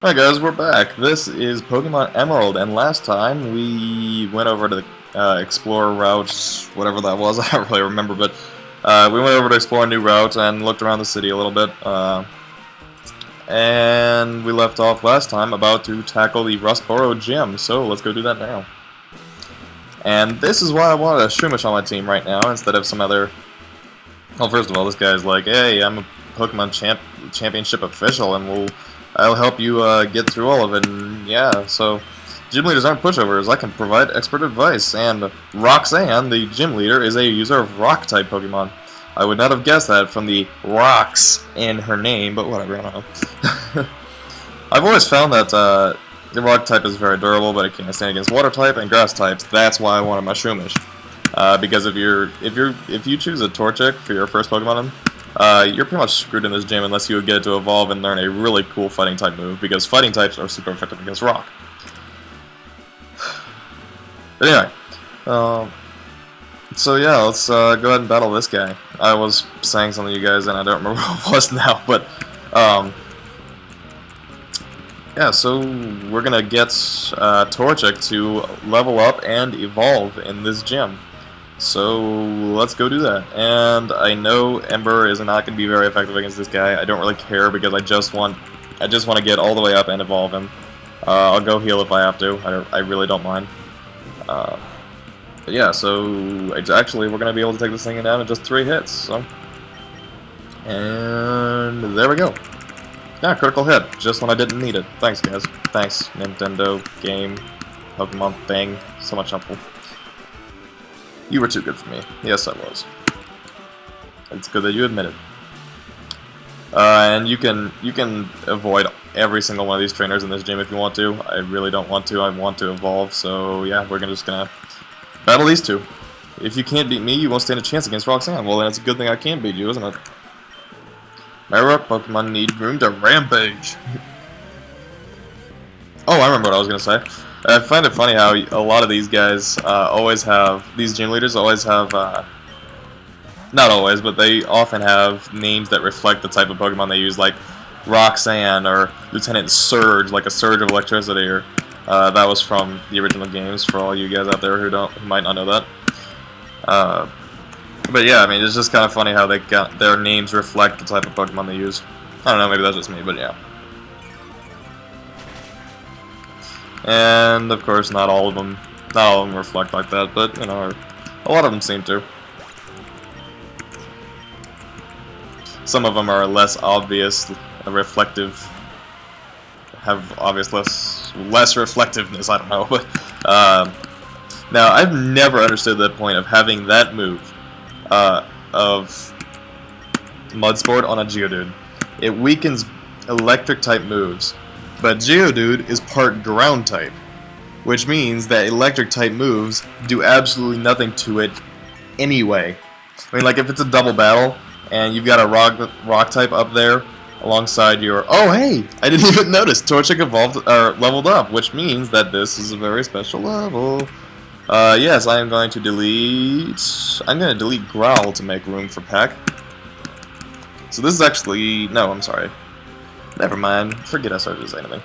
Hi guys, we're back. This is Pokemon Emerald, and last time we went over to the Explorer route, whatever that was, I don't really remember, but we went over to explore a new route and looked around the city a little bit, and we left off last time about to tackle the Rustboro gym, so let's go do that now. And this is why I wanted a Shumish on my team right now, instead of some other... Well, first of all, this guy's like, hey, I'm a Pokemon Championship official, and I'll help you get through all of it, and yeah, so gym leaders aren't pushovers. I can provide expert advice, and Roxanne, the gym leader, is a user of Rock-type Pokemon. I would not have guessed that from the rocks in her name, but whatever, I don't know. I've always found that the Rock-type is very durable, but it can't stand against Water-type and Grass-types. That's why I wanted my Shumish. Because if you choose a Torchic for your first Pokemon, you're pretty much screwed in this gym unless you get to evolve and learn a really cool fighting type move, because fighting types are super effective against rock. But anyway, so yeah, let's go ahead and battle this guy. I was saying something to you guys and I don't remember what it was now, but yeah, so we're gonna get Torchic to level up and evolve in this gym. So let's go do that. And I know Ember is not going to be very effective against this guy. I don't really care because I just want to get all the way up and evolve him. I'll go heal if I have to. I really don't mind. But yeah, so actually we're going to be able to take this thing down in just 3 hits. So, and there we go. Yeah, critical hit, just when I didn't need it. Thanks, guys. Thanks, Nintendo game, Pokemon thing. So much helpful. You were too good for me. Yes, I was. It's good that you admit it. And you can avoid every single one of these trainers in this gym if you want to. I really don't want to. I want to evolve. So yeah, we're just gonna battle these two. If you can't beat me, you won't stand a chance against Roxanne. Well, then it's a good thing I can't beat you, isn't it? My rock Pokemon need room to rampage. Oh, I remember what I was gonna say. I find it funny how a lot of these guys always have, these gym leaders always have, not always, but they often have names that reflect the type of Pokemon they use, like Roxanne or Lieutenant Surge, like a surge of electricity, or that was from the original games for all you guys out there who might not know that. But yeah, I mean, it's just kind of funny how they got their names reflect the type of Pokemon they use. I don't know, maybe that's just me, but yeah. And of course, not all of them reflect like that, but you know, a lot of them seem to. Some of them are less obvious, reflective, have obvious less reflectiveness. I don't know, but now I've never understood the point of having that move of Mud Sport on a Geodude. It weakens electric type moves. But Geodude is part ground type, which means that electric type moves do absolutely nothing to it anyway. I mean, like if it's a double battle and you've got a rock type up there alongside your... Oh, hey! I didn't even notice Torchic evolved or leveled up, which means that this is a very special level. Yes, I am going to delete... I'm going to delete Growl to make room for Peck. So this is actually... No, I'm sorry. Never mind. Forget I started to say anything.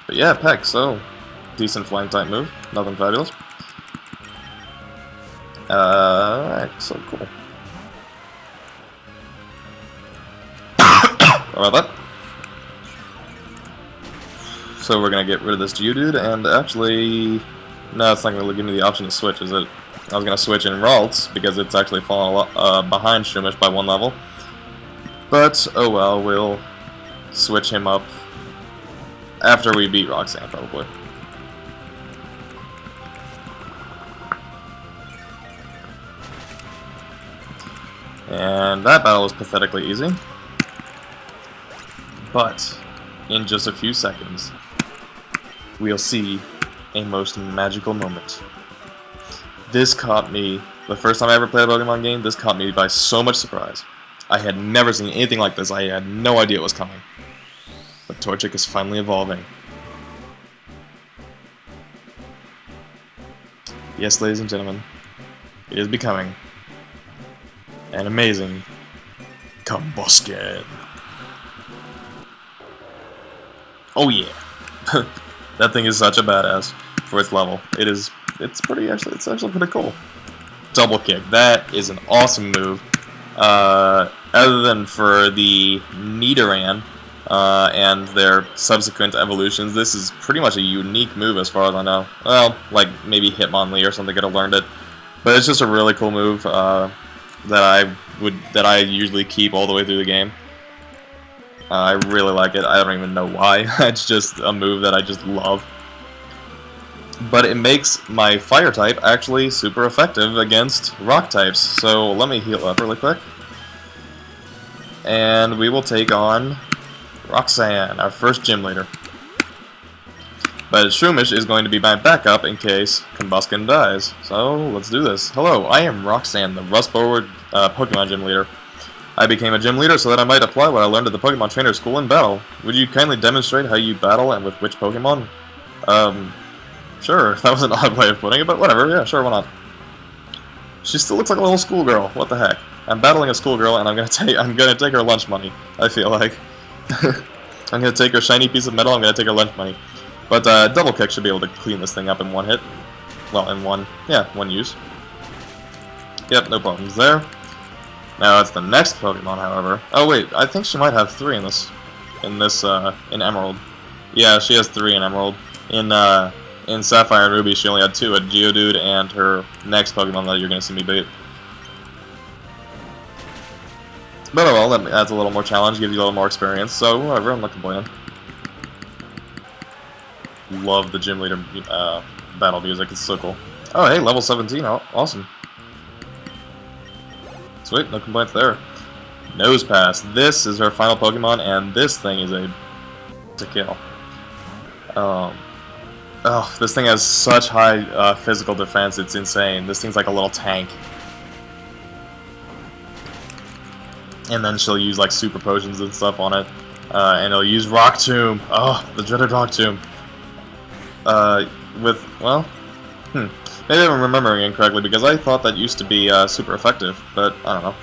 But yeah, Peck, so decent flying type move. Nothing fabulous. Alright, so cool. How about that? So we're gonna get rid of this Geodude, and actually... No, it's not gonna give me the option to switch, is it? I was gonna switch in Ralts, because it's actually fallen a lot behind Shumish by 1 level. But, oh well, we'll switch him up after we beat Roxanne, probably. And that battle was pathetically easy. But, in just a few seconds, we'll see a most magical moment. This caught me, the first time I ever played a Pokemon game, this caught me by so much surprise. I had never seen anything like this. I had no idea it was coming. But Torchic is finally evolving. Yes, ladies and gentlemen, it is becoming an amazing combustion. Oh yeah. That thing is such a badass for its level. It's actually pretty cool. Double kick. That is an awesome move. Other than for the Nidoran and their subsequent evolutions, this is pretty much a unique move as far as I know. Well, like maybe Hitmonlee or something could have learned it, but it's just a really cool move that I usually keep all the way through the game. I really like it. I don't even know why. It's just a move that I just love. But it makes my fire type actually super effective against rock types. So let me heal up really quick. And we will take on Roxanne, our first gym leader. But Shroomish is going to be my backup in case Combuskin dies. So let's do this. Hello, I am Roxanne, the Rustboro Pokemon gym leader. I became a gym leader so that I might apply what I learned at the Pokemon Trainer School in battle. Would you kindly demonstrate how you battle and with which Pokemon? Sure, that was an odd way of putting it, but whatever, yeah, sure, why not? She still looks like a little schoolgirl, what the heck? I'm battling a schoolgirl and I'm gonna take her lunch money, I feel like. I'm gonna take her shiny piece of metal, I'm gonna take her lunch money. But double kick should be able to clean this thing up in one hit. Well, in one use. Yep, no problems there. Now it's the next Pokemon, however. Oh wait, I think she might have 3 in in Emerald. Yeah, she has 3 in Emerald. In Sapphire and Ruby, she only had 2, a Geodude and her next Pokemon that you're gonna see me beat. But oh well, that adds a little more challenge, gives you a little more experience, so whatever, I'm not complaining. Love the gym leader battle music, it's so cool. Oh hey, level 17, oh, awesome. Sweet, no complaints there. Nose Pass. This is her final Pokemon, and this thing is to kill. Oh, this thing has such high physical defense, it's insane. This thing's like a little tank. And then she'll use like super potions and stuff on it. And it'll use Rock Tomb. Oh, the dreaded Rock Tomb. Maybe I'm remembering incorrectly because I thought that used to be super effective, but I don't know.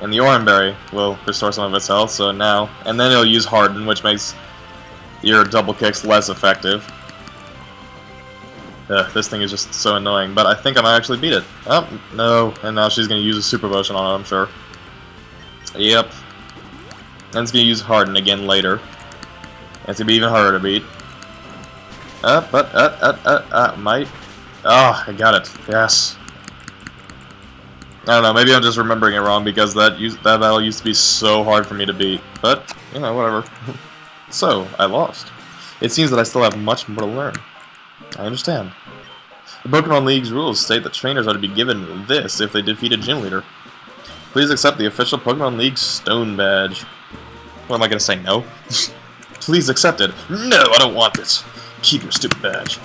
And the Oranberry will restore some of its health, so now... And then it'll use Harden, which makes your double kicks less effective. This thing is just so annoying, but I think I might actually beat it. Oh, no. And now she's going to use a Super Potion on it, I'm sure. Yep. And it's going to use Harden again later. And it's going to be even harder to beat. Might. Oh, I got it. Yes. I don't know, maybe I'm just remembering it wrong because that battle used to be so hard for me to beat. But, you know, whatever. So, I lost. It seems that I still have much more to learn. I understand. The Pokemon League's rules state that trainers are to be given this if they defeat a gym leader. Please accept the official Pokemon League Stone Badge. What am I going to say, no? Please accept it. No, I don't want this. Keep your stupid badge.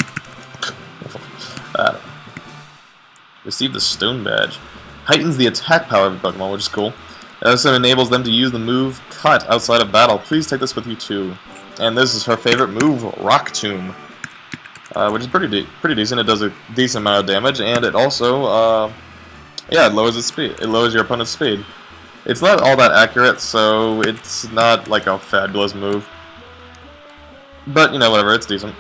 Receive the Stone Badge. Heightens the attack power of the Pokemon, which is cool. It also enables them to use the move Cut outside of battle. Please take this with you too. And this is her favorite move, Rock Tomb. Which is pretty decent. It does a decent amount of damage, and it also, yeah, it lowers its speed. It lowers your opponent's speed. It's not all that accurate, so it's not like a fabulous move. But, you know, whatever, it's decent.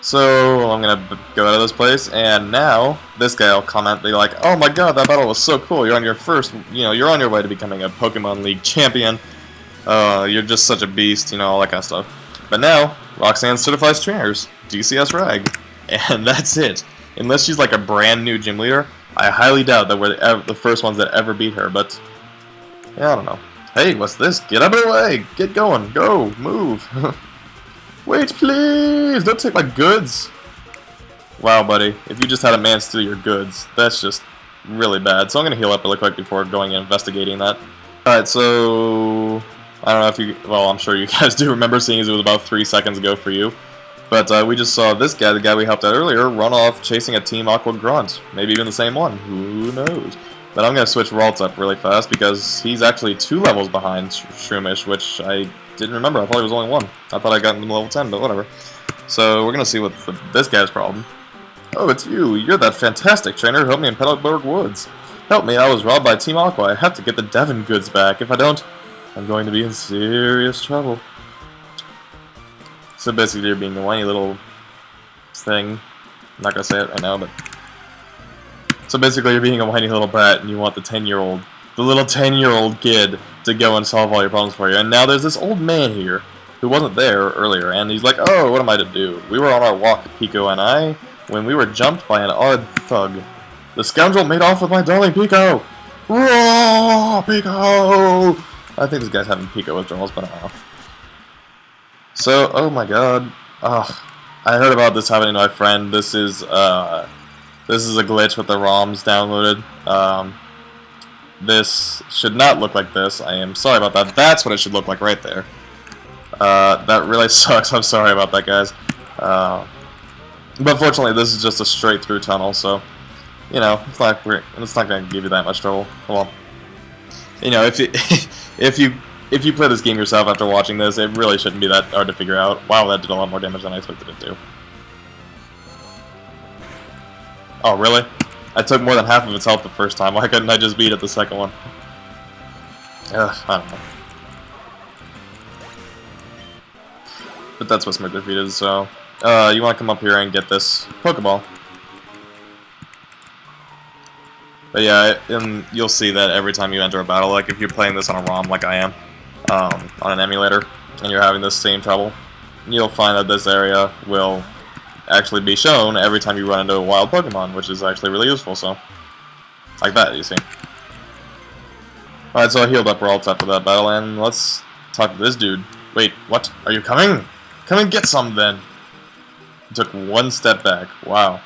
So, I'm gonna go out of this place, and now, this guy will comment, be like, oh my god, that battle was so cool, you're on your first, you know, you're on your way to becoming a Pokemon League champion. You're just such a beast, you know, all that kind of stuff. But now, Roxanne certifies trainers, DCS Rag, and that's it. Unless she's like a brand new gym leader, I highly doubt that we're the first ones that ever beat her, but, yeah, I don't know. Hey, what's this? Get out of the way! Get going! Go! Move! Wait, please! Don't take my goods! Wow, buddy. If you just had a man steal your goods, that's just really bad. So I'm going to heal up really quick before going and investigating that. Alright, so... I don't know if you... Well, I'm sure you guys do remember, seeing as it was about 3 seconds ago for you. But we just saw this guy, the guy we helped out earlier, run off chasing a Team Aqua Grunt. Maybe even the same one. Who knows? But I'm going to switch Ralts up really fast because he's actually 2 levels behind Shroomish, which I didn't remember. I thought he was only 1. I thought I got him to level 10, but whatever. So we're going to see what this guy's problem. Oh, it's you. You're that fantastic trainer who helped me in Petalburg Woods. Help me, I was robbed by Team Aqua. I have to get the Devon goods back. If I don't, I'm going to be in serious trouble. So basically, you're being a whiny little thing. I'm not gonna say it right now, but so basically, you're being a whiny little brat, and you want the little 10-year-old kid, to go and solve all your problems for you. And now there's this old man here who wasn't there earlier, and he's like, "Oh, what am I to do? We were on our walk, Pico and I, when we were jumped by an odd thug. The scoundrel made off with my darling Pico. Roar, Pico!" I think this guy's having Pico withdrawals, but I don't know. So, oh my god. I heard about this happening to my friend. This is a glitch with the ROMs downloaded. This should not look like this. I am sorry about that. That's what it should look like right there. That really sucks. I'm sorry about that, guys. But fortunately, this is just a straight through tunnel, so you know it's not going to give you that much trouble. Well, you know, if you play this game yourself after watching this, it really shouldn't be that hard to figure out. Wow, that did a lot more damage than I expected it to. Oh, really? I took more than half of its health the first time. Why couldn't I just beat it the second one? Ugh, I don't know. But that's what Smirk defeated, so... you want to come up here and get this Pokeball. But yeah, and you'll see that every time you enter a battle, like if you're playing this on a ROM like I am, on an emulator, and you're having this same trouble, you'll find that this area will actually be shown every time you run into a wild Pokemon, which is actually really useful, so... Like that, you see. Alright, so I healed up Ralts after that battle, and let's talk to this dude. Wait, what? Are you coming? Come and get some, then! He took one step back. Wow.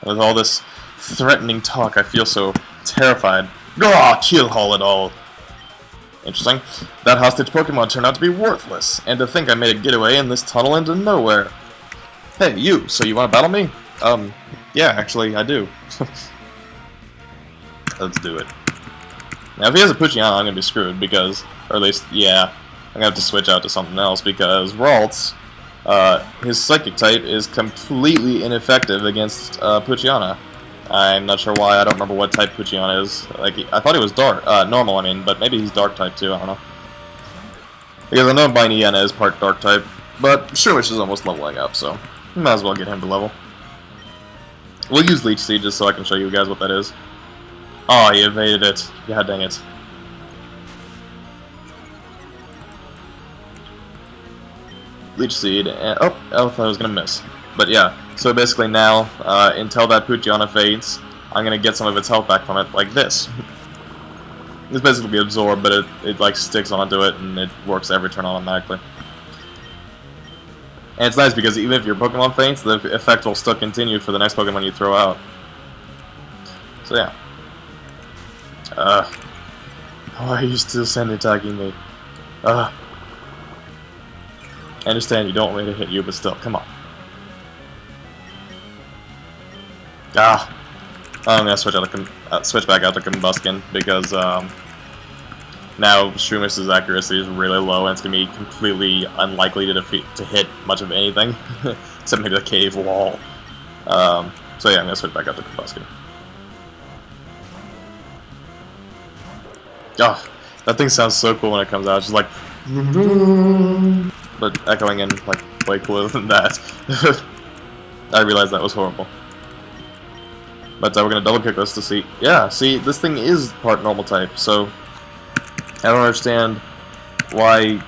With all this threatening talk, I feel so terrified. Gah! Kill haul it all! Interesting. That hostage Pokemon turned out to be worthless, and to think I made a getaway in this tunnel into nowhere. Hey, you, so you want to battle me? Yeah, actually, I do. Let's do it. Now, if he has a Poochyena, I'm going to be screwed, because, or at least, yeah, I'm going to have to switch out to something else, because Ralts, his Psychic type is completely ineffective against Poochyena. I'm not sure why, I don't remember what type Poochyena is. Like, I thought he was dark, normal, I mean, but maybe he's dark type too, I don't know. Because I know Biniena is part dark type, but Shroomish is almost leveling up, so might as well get him to level. We'll use Leech Seed just so I can show you guys what that is. Oh, he evaded it. God dang it. Leech Seed, and oh, I thought I was gonna miss. But yeah, so basically now, until that Poochyena fades, I'm gonna get some of its health back from it, like this. It's basically absorbed, but it like sticks onto it, and it works every turn automatically. And it's nice because even if your Pokemon faints, the effect will still continue for the next Pokemon you throw out. So yeah. Why are you still attacking me? I understand you don't want me to hit you, but still, come on. I'm gonna switch back out to Combuskin because now Shroomis's accuracy is really low, and it's gonna be completely unlikely to hit much of anything, except maybe the cave wall. So yeah, I'm gonna switch back out to Combuskin. That thing sounds so cool when it comes out. It's just like, but echoing in like way cooler than that. I realized that was horrible. But we're gonna double kick this to see. Yeah, see, this thing is part normal type, so I don't understand why.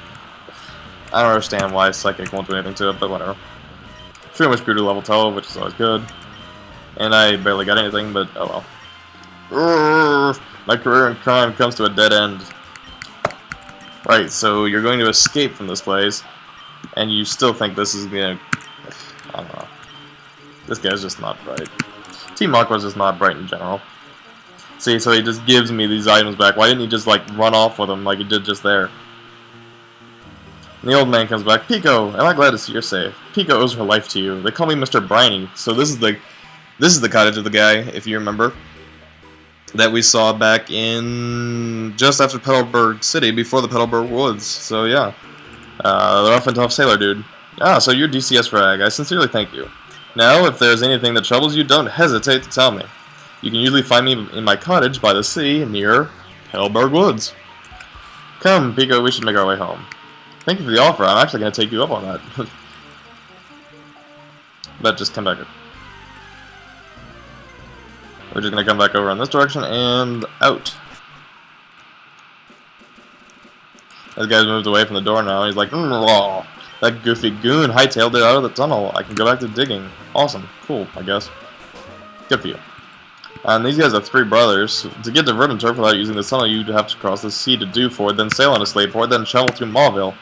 Psychic won't do anything to it, but whatever. Pretty much grew to level 12, which is always good. And I barely got anything, but oh well. My career in crime comes to a dead end. Right, so you're going to escape from this place, and you still think this is gonna... I don't know. This guy's just not bright. Team Aqua's just not bright in general. See, so he just gives me these items back. Why didn't he just, like, run off with them like he did just there? And the old man comes back. Pico, am I glad to see you're safe? Pico owes her life to you. They call me Mr. Briny. So this is the cottage of the guy, if you remember, that we saw back in just after Petalburg City, before the Petalburg Woods. So yeah, the rough and tough sailor dude. So you're DCS Frag. I sincerely thank you. Now, if there's anything that troubles you, don't hesitate to tell me. You can usually find me in my cottage by the sea near Petalburg Woods. Come, Pico, we should make our way home. Thank you for the offer. I'm actually going to take you up on that. but just come back. We're just gonna come back over in this direction and out. This guy's moved away from the door now. He's like, "Raw. That goofy goon hightailed it out of the tunnel. I can go back to digging. Awesome. Cool, I guess. Good for you." And these guys are 3 brothers. To get to Verdant Turf without using the tunnel, you'd have to cross the sea to Dewford, then sail on a slave port, then travel through Mauville.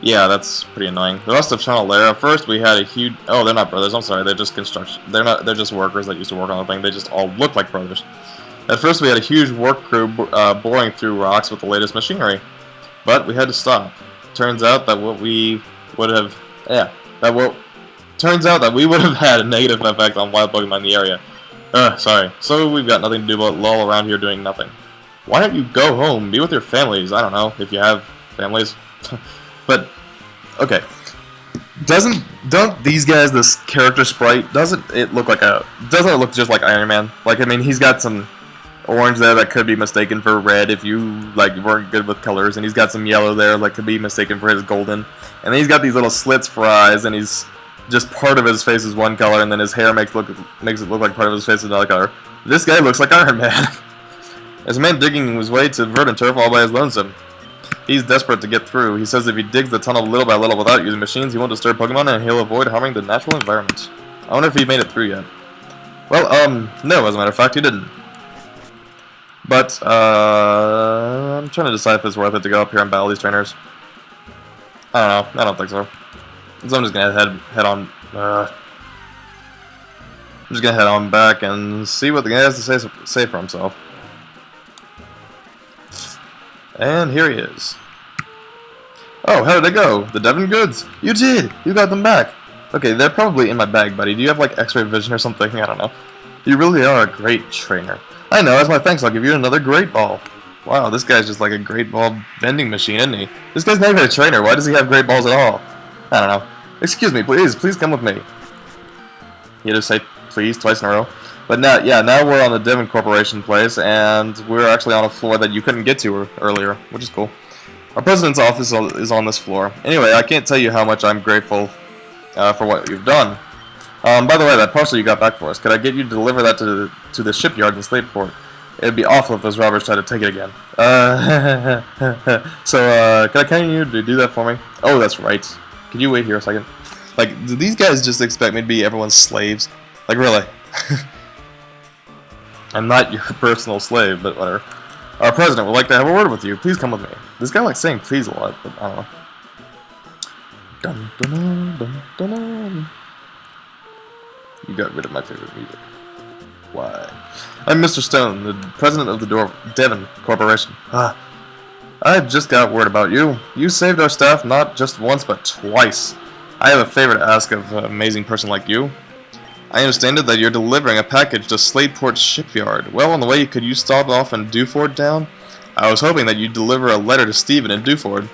Yeah, that's pretty annoying. The rest of Channel Lair. At first, we had a huge. Oh, they're not brothers. I'm sorry. They're just construction. They're not. They're just workers that used to work on the thing. They just all look like brothers. At first, we had a huge work crew boring through rocks with the latest machinery, but we had to stop. Turns out that Turns out that we would have had a negative effect on wild Pokemon in the area. Sorry. So we've got nothing to do but loll around here doing nothing. Why don't you go home? Be with your families. I don't know if you have families. But okay, don't these guys, this character sprite, doesn't it look just like Iron Man? Like, I mean, he's got some orange there that could be mistaken for red if you like weren't good with colors, and he's got some yellow there that could be mistaken for his golden, and then he's got these little slits for eyes, and he's just part of his face is one color, and then his hair makes it look like part of his face is another color. This guy looks like Iron Man. As a man digging his way to Verdant Turf all by his lonesome. He's desperate to get through. He says if he digs the tunnel little by little without using machines, he won't disturb Pokemon and he'll avoid harming the natural environment. I wonder if he made it through yet. Well, no, as a matter of fact, he didn't. But, I'm trying to decide if it's worth it to go up here and battle these trainers. I don't know. I don't think so. So I'm just gonna head on. I'm just gonna head on back and see what the guy has to say for himself. And here he is. Oh, how did they go? The Devon goods. You did! You got them back. Okay, they're probably in my bag, buddy. Do you have, like, x-ray vision or something? I don't know. You really are a great trainer. I know, as my thanks, I'll give you another Great Ball. Wow, this guy's just like a Great Ball vending machine, isn't he? This guy's not even a trainer. Why does he have Great Balls at all? I don't know. Excuse me, please come with me. You just say please twice in a row. But now, yeah, now we're on the Devon Corporation place, and we're actually on a floor that you couldn't get to earlier, which is cool. Our president's office is on this floor. Anyway, I can't tell you how much I'm grateful for what you've done. By the way, that parcel you got back for us, could I get you to deliver that to the shipyard in Slateport? It'd be awful if those robbers tried to take it again. So, can I count you to do that for me? Oh, that's right. Could you wait here a second? Like, do these guys just expect me to be everyone's slaves? Like, really? I'm not your personal slave, but whatever. Our president would like to have a word with you. Please come with me. This guy likes saying please a lot, but I don't know. Dun, dun, dun, dun, dun, dun. You got rid of my favorite music. Why? I'm Mr. Stone, the president of the Devon Corporation. I've just got word about you. You saved our staff not just once, but twice. I have a favor to ask of an amazing person like you. I understand that you're delivering a package to Slateport Shipyard. Well, on the way, could you stop off in Dewford Town? I was hoping that you'd deliver a letter to Stephen in Dewford.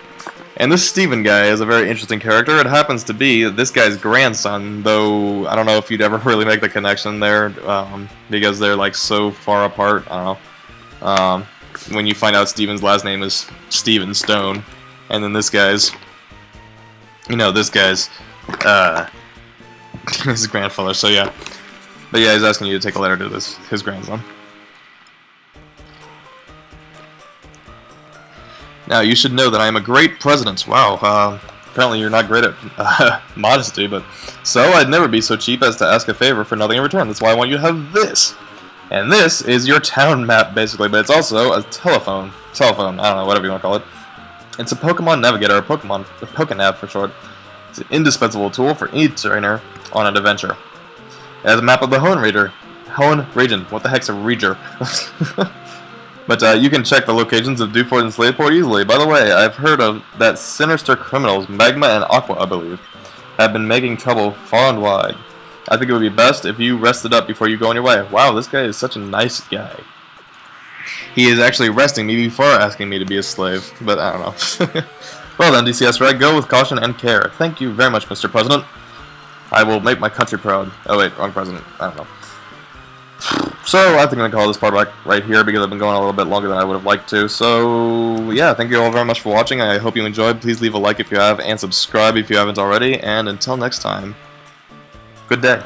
And this Stephen guy is a very interesting character. It happens to be this guy's grandson, though I don't know if you'd ever really make the connection there, because they're like so far apart. I don't know. When you find out Stephen's last name is Stephen Stone, and then this guy's, his grandfather. So yeah, but yeah, he's asking you to take a letter to his grandson. Now, you should know that I am a great president. Wow, apparently you're not great at modesty, but so I'd never be so cheap as to ask a favor for nothing in return. That's why I want you to have this. And this is your town map, basically, but it's also a telephone, I don't know, whatever you want to call it. It's a Pokemon Navigator, a Pokenav for short. It's an indispensable tool for any trainer on an adventure. It has a map of the Hoenn region. What the heck's a region? But you can check the locations of Dewford and Slateport easily. By the way, I've heard of that sinister criminals, Magma and Aqua, I believe, have been making trouble far and wide. I think it would be best if you rested up before you go on your way. Wow, this guy is such a nice guy. He is actually arresting me before asking me to be a slave, but I don't know. Well then, DCS Red, go with caution and care. Thank you very much, Mr. President. I will make my country proud. Oh wait, wrong president. I don't know. So, I think I'm going to call this part right here because I've been going a little bit longer than I would have liked to. So, yeah, thank you all very much for watching. I hope you enjoyed. Please leave a like if you have, and subscribe if you haven't already. And until next time. Good day.